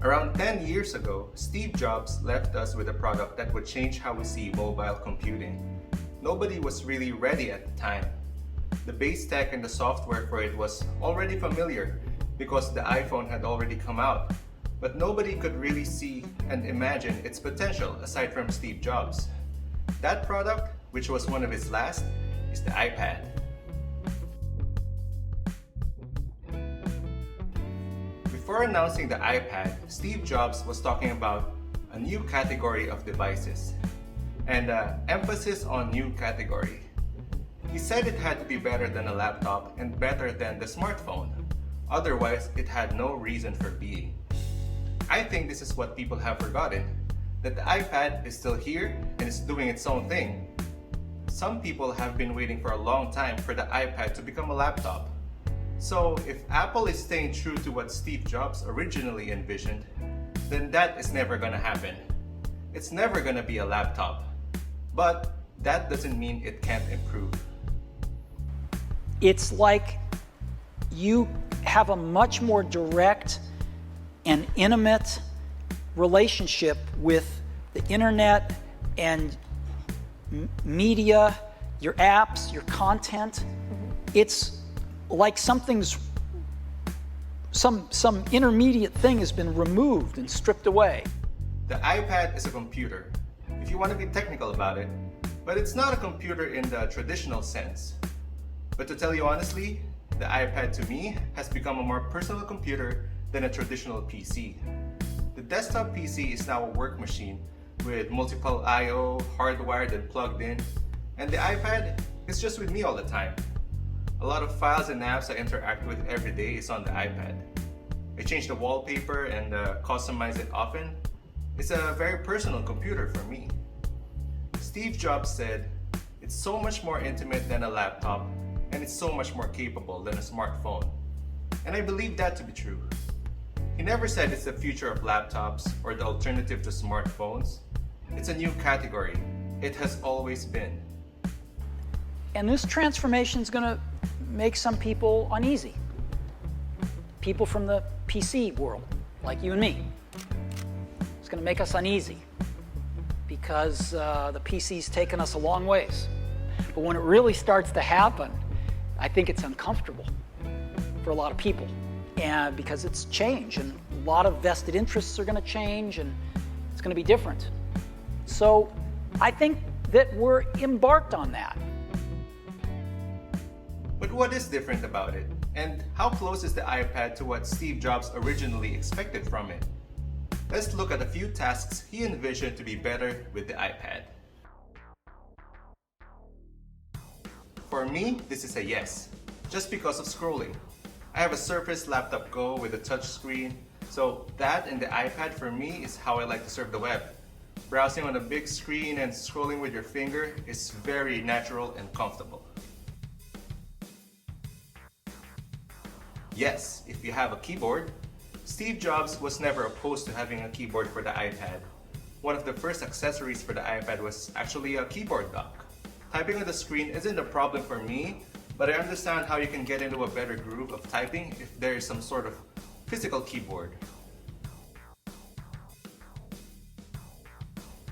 Around 10 years ago, Steve Jobs left us with a product that would change how we see mobile computing. Nobody was really ready at the time. The base tech and the software for it was already familiar because the iPhone had already come out, but nobody could really see and imagine its potential aside from Steve Jobs. That product, which was one of his last, is the iPad. Before announcing the iPad, Steve Jobs was talking about a new category of devices, and emphasis on new category. He said it had to be better than a laptop and better than the smartphone. Otherwise, it had no reason for being. I think this is what people have forgotten, that the iPad is still here and is doing its own thing. Some people have been waiting for a long time for the iPad to become a laptop. So if Apple is staying true to what Steve Jobs originally envisioned, then that is never gonna happen. It's never gonna be a laptop. But that doesn't mean it can't improve. It's like you have a much more direct and intimate relationship with the internet and media, your apps, your content. It's like some intermediate thing has been removed and stripped away. The iPad is a computer, if you want to be technical about it, but it's not a computer in the traditional sense. But to tell you honestly, the iPad to me has become a more personal computer than a traditional PC. The desktop PC is now a work machine with multiple I/O, hardwired and plugged in, and the iPad is just with me all the time. A lot of files and apps I interact with every day is on the iPad. I change the wallpaper and customize it often. It's a very personal computer for me. Steve Jobs said, "It's so much more intimate than a laptop, and it's so much more capable than a smartphone." And I believe that to be true. He never said it's the future of laptops or the alternative to smartphones. It's a new category. It has always been. And this transformation is going to make some people uneasy. People from the PC world, like you and me. It's going to make us uneasy because the PC's taken us a long ways. But when it really starts to happen, I think it's uncomfortable for a lot of people, and because it's change, and a lot of vested interests are going to change, and it's going to be different. So I think that we're embarked on that. But what is different about it? And how close is the iPad to what Steve Jobs originally expected from it? Let's look at a few tasks he envisioned to be better with the iPad. For me, this is a yes, just because of scrolling. I have a Surface Laptop Go with a touchscreen, so that and the iPad for me is how I like to surf the web. Browsing on a big screen and scrolling with your finger is very natural and comfortable. Yes, if you have a keyboard. Steve Jobs was never opposed to having a keyboard for the iPad. One of the first accessories for the iPad was actually a keyboard dock. Typing on the screen isn't a problem for me, but I understand how you can get into a better groove of typing if there is some sort of physical keyboard.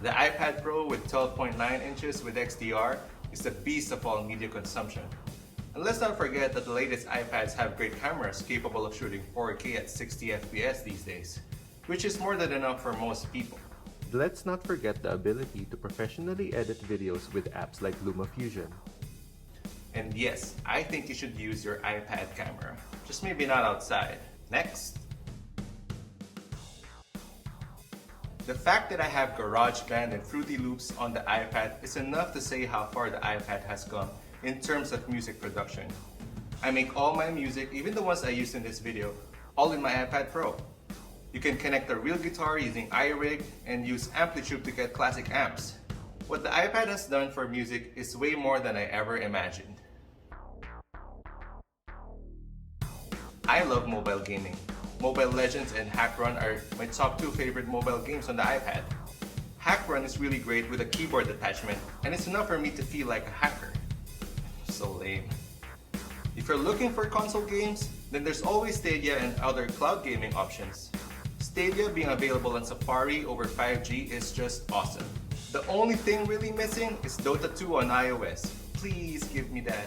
The iPad Pro with 12.9 inches with XDR is the beast of all media consumption. And let's not forget that the latest iPads have great cameras capable of shooting 4K at 60 FPS these days, which is more than enough for most people. Let's not forget the ability to professionally edit videos with apps like LumaFusion. And yes, I think you should use your iPad camera, just maybe not outside. Next. The fact that I have GarageBand and Fruity Loops on the iPad is enough to say how far the iPad has gone in terms of music production. I make all my music, even the ones I used in this video, all in my iPad Pro. You can connect a real guitar using iRig and use Amplitude to get classic amps. What the iPad has done for music is way more than I ever imagined. I love mobile gaming. Mobile Legends and Hack Run are my top 2 favorite mobile games on the iPad. Hack Run is really great with a keyboard attachment, and it's enough for me to feel like a hacker. So lame. If you're looking for console games, then there's always Stadia and other cloud gaming options. Stadia being available on Safari over 5G is just awesome. The only thing really missing is Dota 2 on iOS. Please give me that.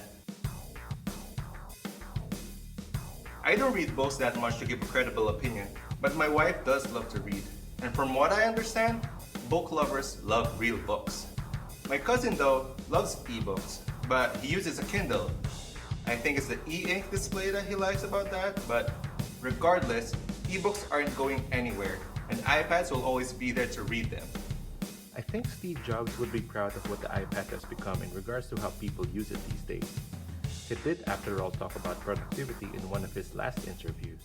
I don't read books that much to give a credible opinion, but my wife does love to read. And from what I understand, book lovers love real books. My cousin though loves ebooks, but he uses a Kindle. I think it's the e-ink display that he likes about that, but regardless, ebooks aren't going anywhere, and iPads will always be there to read them. I think Steve Jobs would be proud of what the iPad has become in regards to how people use it these days. He did, after all, talk about productivity in one of his last interviews.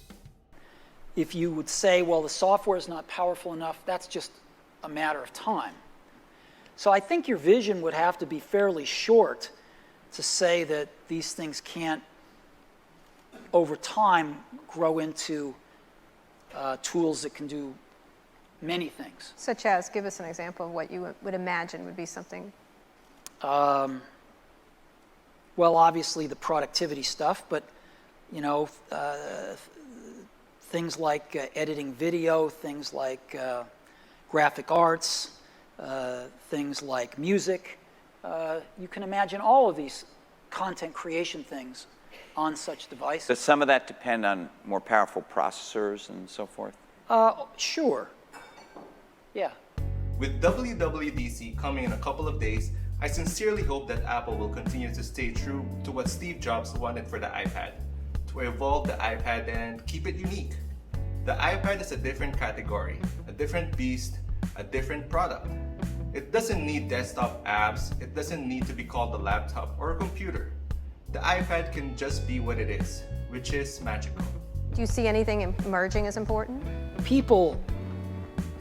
If you would say, well, the software is not powerful enough, that's just a matter of time. So I think your vision would have to be fairly short to say that these things can't, over time, grow into tools that can do many things. Such as, give us an example of what you would imagine would be something. Well, obviously the productivity stuff, but things like editing video, things like graphic arts, things like music. You can imagine all of these content creation things on such devices. Does some of that depend on more powerful processors and so forth? Sure. Yeah. With WWDC coming in a couple of days, I sincerely hope that Apple will continue to stay true to what Steve Jobs wanted for the iPad, to evolve the iPad and keep it unique. The iPad is a different category, a different beast, a different product. It doesn't need desktop apps, it doesn't need to be called a laptop or a computer. The iPad can just be what it is, which is magical. Do you see anything emerging as important? People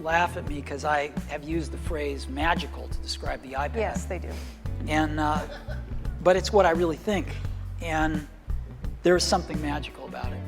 laugh at me because I have used the phrase magical to describe the iPad. Yes, they do. And, but it's what I really think. And there's something magical about it.